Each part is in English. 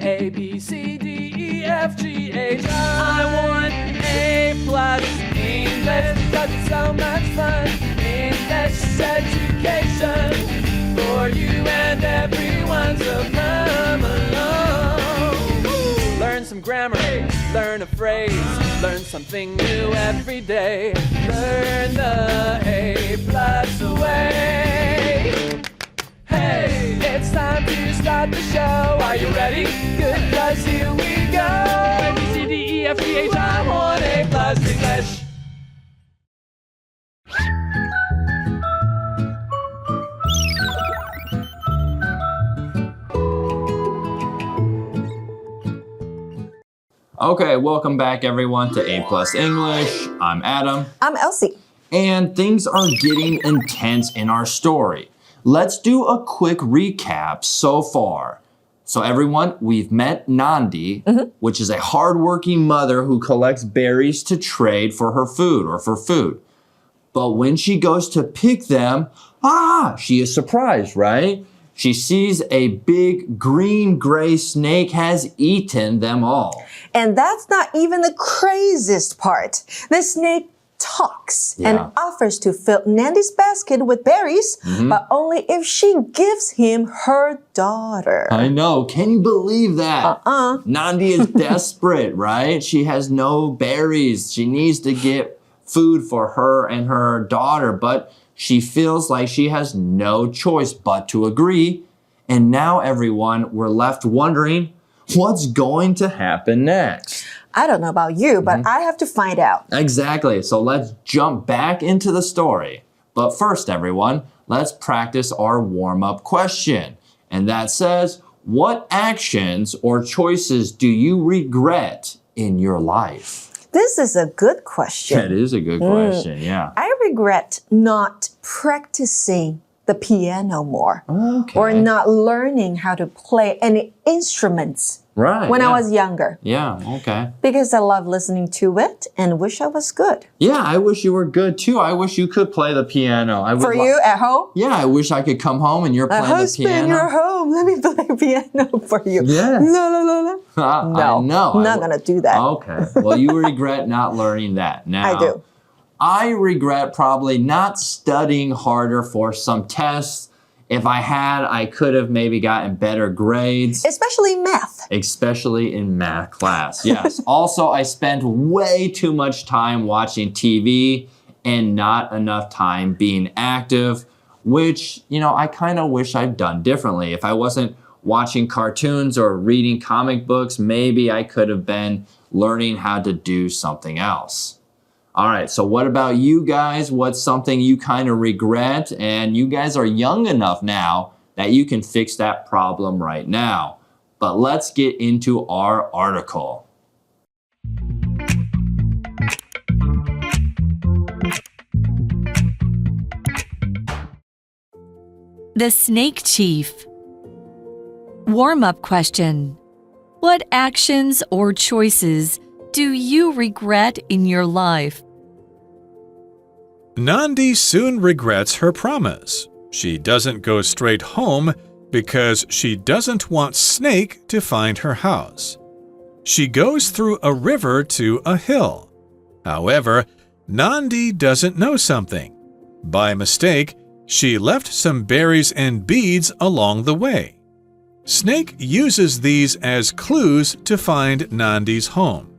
A, B, C, D, E, F, G, H, I want A plus English because it's so much fun. English education for you and everyone, so come along. Learn some grammar, learn a phrase, learn something new every day. Learn the A plus way. Hey, it's time to start the show. Are you ready? Good, 'cause here we go. A, B, C, D, E, F, G, H, I want A plus English. Okay, welcome back everyone to A Plus English. I'm Adam. I'm Elsie. And things are getting intense in our story. Let's do a quick recap so far. So everyone, we've met Nandi, which is a hardworking mother who collects berries to trade for her food or for food. But when she goes to pick them, she is surprised, right? She sees a big green-gray snake has eaten them all. And that's not even the craziest part. The snake talks and offers to fill Nandi's basket with berries, but only if she gives him her daughter. I know. Can you believe that? Nandi is desperate, right? She has no berries. She needs to get food for her and her daughter, but she feels like she has no choice but to agree. And now, everyone, we're left wondering, what's going to happen next? I don't know about you, but I have to find out. Exactly. So let's jump back into the story. But first, everyone, let's practice our warm-up question. And that says, what actions or choices do you regret in your life? This is a good question. That is a good question, yeah. I regret not practicing the piano more. Or not learning how to play any instruments when I was younger. Yeah, okay. Because I love listening to it and wish I was good. Yeah, I wish you were good too. I wish you could play the piano. For you at home? Yeah, I wish I could come home and you're playing the piano. Husband, you're home. Let me play piano for you. Yes. No. No, I'm not going to do that. Okay. Well, you regret not learning that. Now, I do. I regret probably not studying harder for some tests. If I had, I could have maybe gotten better grades. Especially math. Especially in math class, yes. Also, I spent way too much time watching TV and not enough time being active, which, I kind of wish I'd done differently. If I wasn't watching cartoons or reading comic books, maybe I could have been learning how to do something else. All right, so what about you guys? What's something you kind of regret? And you guys are young enough now that you can fix that problem right now. But let's get into our article. The Snake Chief. Warm-up question. What actions or choices do you regret in your life? Nandi soon regrets her promise. She doesn't go straight home because she doesn't want Snake to find her house. She goes through a river to a hill. However, Nandi doesn't know something. By mistake, she left some berries and beads along the way. Snake uses these as clues to find Nandi's home.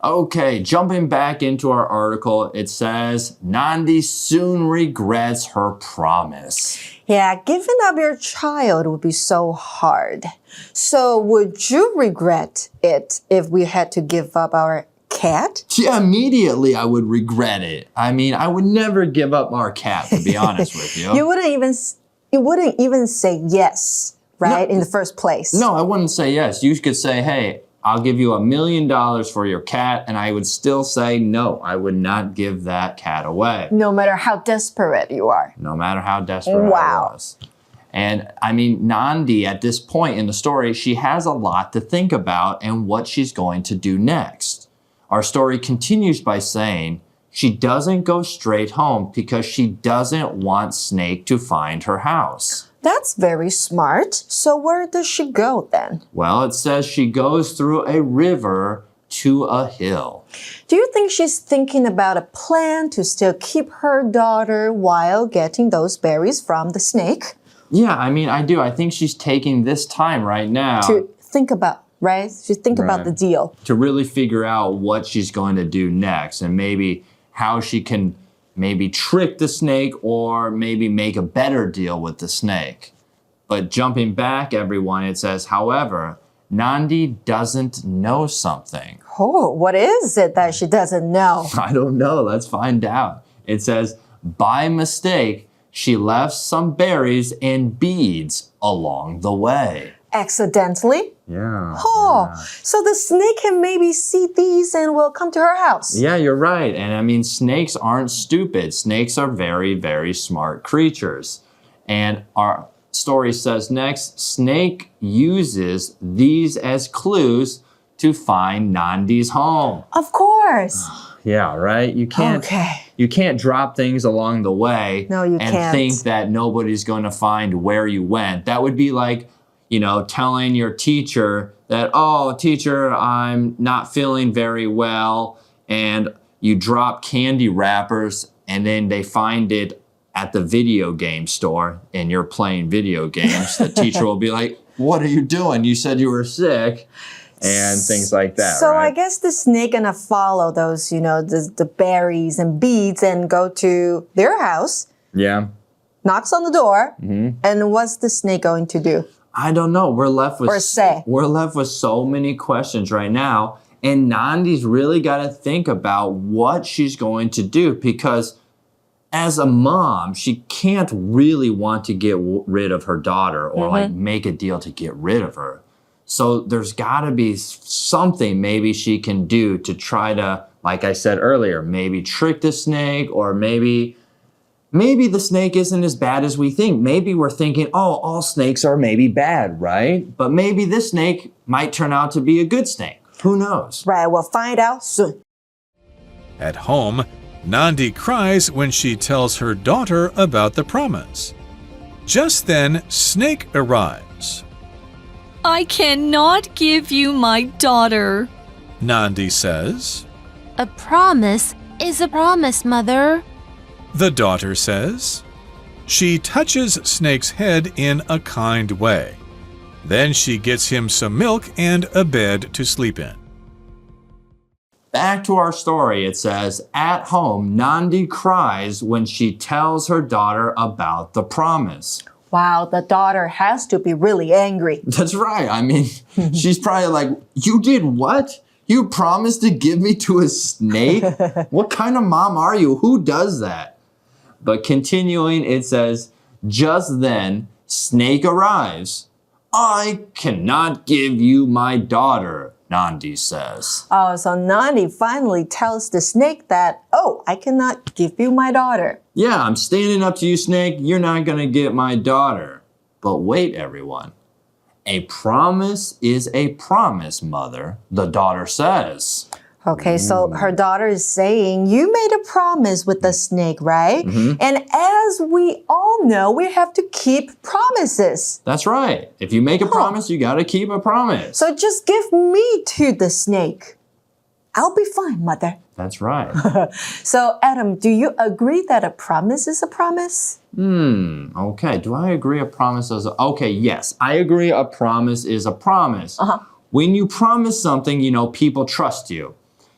Okay, jumping back into our article, it says, Nandi soon regrets her promise. Yeah, giving up your child would be so hard. So would you regret it if we had to give up our cat? Yeah, immediately I would regret it. I mean, I would never give up our cat, to be honest with you. You wouldn't even say yes, right, in the first place. No, I wouldn't say yes. You could say, hey, I'll give you $1 million for your cat, and I would still say no. I would not give that cat away. No matter how desperate you are. No matter how desperate I was. And I mean, Nandi, at this point in the story, she has a lot to think about and what she's going to do next. Our story continues by saying, she doesn't go straight home because she doesn't want Snake to find her house. That's very smart. So where does she go then? Well, it says she goes through a river to a hill. Do you think she's thinking about a plan to still keep her daughter while getting those berries from the snake? Yeah, I mean, I do. I think she's taking this time right now. To think about, right? To think about the deal. To really figure out what she's going to do next and maybe how she can maybe trick the snake or maybe make a better deal with the snake. But jumping back, everyone, it says, however, Nandi doesn't know something. Oh, what is it that she doesn't know? I don't know. Let's find out. It says, by mistake, she left some berries and beads along the way. Accidentally? Yeah. Oh, so the snake can maybe see these and will come to her house. Yeah, you're right. And I mean, snakes aren't stupid. Snakes are very, very smart creatures. And our story says next, Snake uses these as clues to find Nandi's home. Of course. Yeah, right? You can't drop things along the way and think that nobody's going to find where you went. That would be like, you know, telling your teacher that, oh, teacher, I'm not feeling very well, and you drop candy wrappers and then they find it at the video game store and you're playing video games. The teacher will be like, what are you doing? You said you were sick. And things like that, So right? I guess the snake gonna follow those, you know, the berries and beads and go to their house. Yeah. Knocks on the door. And what's the snake going to do? I don't know. We're left with so many questions right now. And Nandi's really got to think about what she's going to do because as a mom, she can't really want to get rid of her daughter or like make a deal to get rid of her. So there's got to be something maybe she can do to try to, like I said earlier, maybe trick the snake or maybe the snake isn't as bad as we think. Maybe we're thinking, oh, all snakes are maybe bad, right? But maybe this snake might turn out to be a good snake. Who knows? Right, we'll find out soon. At home, Nandi cries when she tells her daughter about the promise. Just then, Snake arrives. I cannot give you my daughter, Nandi says. A promise is a promise, Mother. The daughter says. She touches Snake's head in a kind way. Then she gets him some milk and a bed to sleep in. Back to our story, it says, at home, Nandi cries when she tells her daughter about the promise. Wow, the daughter has to be really angry. That's right. I mean, she's probably like, you did what? You promised to give me to a snake? What kind of mom are you? Who does that? But continuing, it says, just then, Snake arrives. I cannot give you my daughter, Nandi says. Oh, so Nandi finally tells the snake that, oh, I cannot give you my daughter. Yeah, I'm standing up to you, Snake. You're not going to get my daughter. But wait, everyone. A promise is a promise, Mother, the daughter says. Okay, so her daughter is saying, you made a promise with the snake, right? And as we all know, we have to keep promises. That's right. If you make a promise, you got to keep a promise. So just give me to the snake. I'll be fine, Mother. That's right. So, Adam, do you agree that a promise is a promise? Okay. Do I agree a promise is a... Okay, yes. I agree a promise is a promise. When you promise something, you know, people trust you.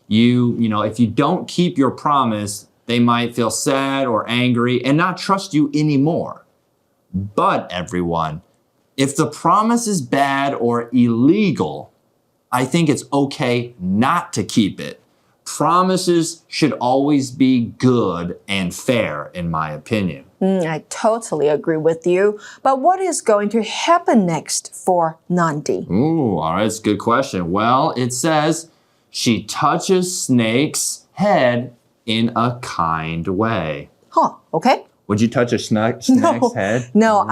You know, if you don't keep your promise, they might feel sad or angry and not trust you anymore. But everyone, if the promise is bad or illegal, I think it's okay not to keep it. Promises should always be good and fair, in my opinion. I totally agree with you. But what is going to happen next for Nandi? Ooh, all right, it's a good question. Well, it says she touches Snake's head in a kind way. Okay. Would you touch a snake's head? No,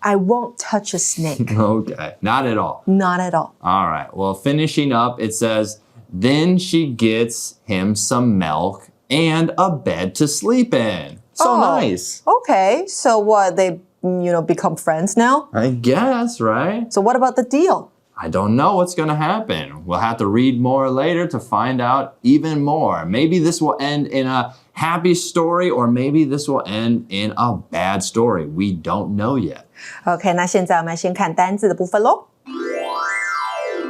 I won't touch a snake. Okay, not at all. Not at all. All right, well, finishing up, it says, then she gets him some milk and a bed to sleep in. So nice. Okay, so what, they become friends now? I guess, right? So what about the deal? I don't know what's going to happen. We'll have to read more later to find out even more. Maybe this will end in a happy story, or maybe this will end in a bad story. We don't know yet. OK, 那现在我们先看单字的部分咯。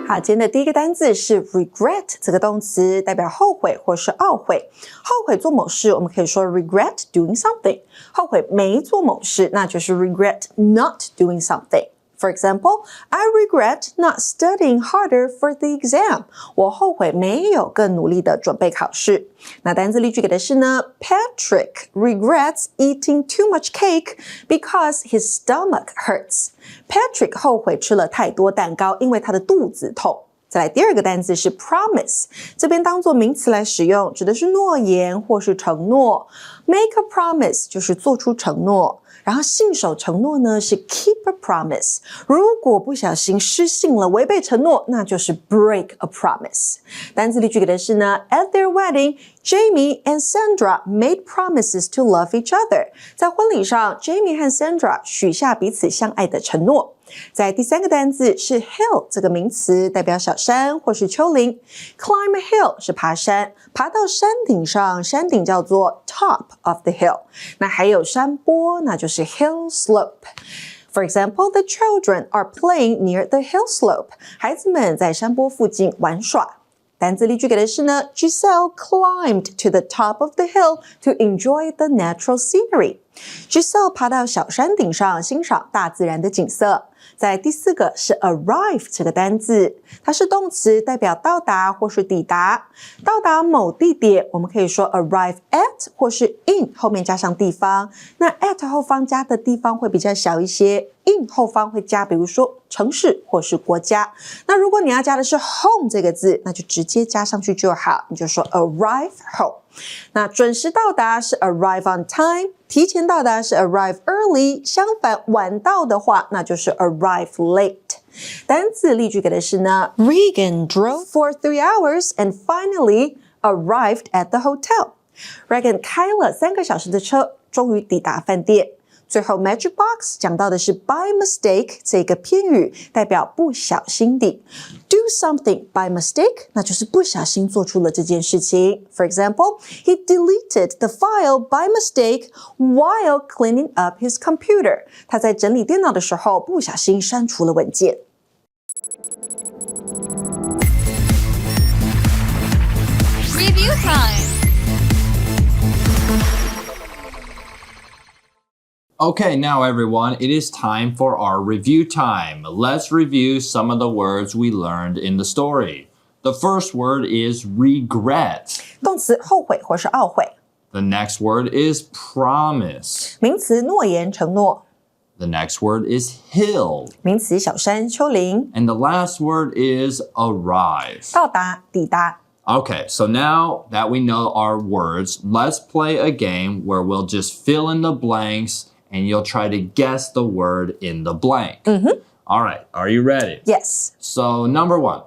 好，今天的第一个单字是 regret 这个动词，代表后悔或是懊悔。后悔做某事，我们可以说 regret doing something。后悔没做某事，那就是 regret not doing something。For example, I regret not studying harder for the exam. 我后悔没有更努力的准备考试。那单字例句给的是呢 Patrick regrets eating too much cake because his stomach hurts. Patrick 后悔吃了太多蛋糕，因为他的肚子痛。再来第二个单字是 promise， 这边当作名词来使用，指的是诺言或是承诺。Make a promise 就是做出承诺。然后信守承诺呢是 keep a promise， 如果不小心失信了，违背承诺，那就是 break a promise。单字例句给的是呢 At their wedding, Jamie and Sandra made promises to love each other。 在婚礼上 Jamie 和 Sandra 许下彼此相爱的承诺。在第三个单字是 hill 这个名词，代表小山或是丘陵。Climb a hill 是爬山，爬到山顶上，山顶叫做 top of the hill。那还有山坡，那就是 hill slope。For example, the children are playing near the hill slope。 孩子们在山坡附近玩耍。单字例句给的是呢 Giselle climbed to the top of the hill to enjoy the natural scenery。 Giselle 爬到小山顶上欣赏大自然的景色。在第四个是 arrive 这个单字，它是动词，代表到达或是抵达。到达某地点，我们可以说 arrive at 或是 in 后面加上地方。那 at 后方加的地方会比较小一些， in 后方会加比如说城市或是国家。那如果你要加的是 home 这个字，那就直接加上去就好，你就说 arrive home。那准时到达是 arrive on time， 提前到达是 arrive early， 相反晚到的话那就是 arrive late。 单字例句给的是呢 Regan drove for 3 hours and finally arrived at the hotel。 Regan 开了3个小时的车，终于抵达饭店。最后 Magic Box 讲到的是 by mistake 这个片语，代表不小心地。Do something by mistake 那就是不小心做出了这件事情。For example, he deleted the file by mistake while cleaning up his computer。 他在整理电脑的时候不小心删除了文件。Review time. Okay, now everyone, it is time for our review time. Let's review some of the words we learned in the story. The first word is regret. 动词后悔或是懊悔。 The next word is promise. 名词诺言承诺。 The next word is hill. 名词小山丘陵。 And the last word is arrive. 到达抵达。 Okay, so now that we know our words, let's play a game where we'll just fill in the blanks and you'll try to guess the word in the blank. All right, are you ready? Yes. So number 1,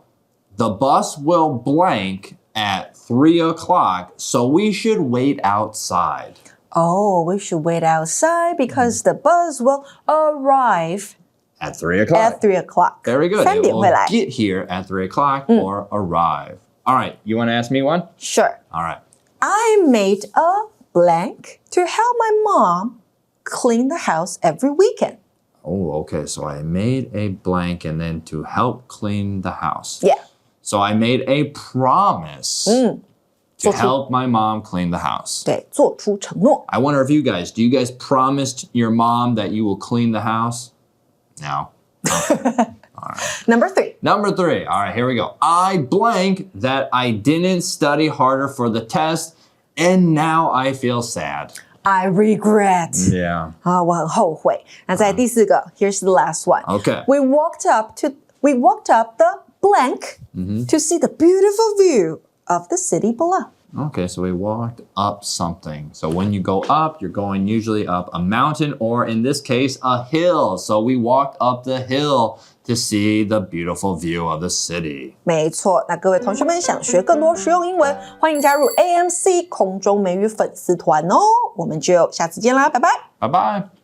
the bus will blank at 3 o'clock, so we should wait outside. Oh, we should wait outside because the bus will arrive At 3 o'clock. at 3 o'clock. Very good. 3 It 点 will 会来。 get here at 3 o'clock or arrive. All right, you want to ask me one? Sure. All right. I made a blank to help my mom clean the house every weekend. Oh, okay. So I made a blank and then to help clean the house. Yeah. So I made a promise to 做出 help my mom clean the house. 对，做出承诺。 I wonder if you guys, do you guys promised your mom that you will clean the house? No. Number 3. Number 3. All right, here we go. I blank that I didn't study harder for the test and now I feel sad. I regret. Yeah. 啊，我很后悔。那在第4个 here's the last one. Okay. We walked up the blank to see the beautiful view of the city below. Okay, so we walked up something. So when you go up, you're going usually up a mountain or in this case, a hill. So we walked up the hill to see the beautiful view of the city. 没错，那各位同学们想学更多实用英文，欢迎加入 AMC 空中美语粉丝团哦。我们就下次见啦，拜拜。Bye-bye.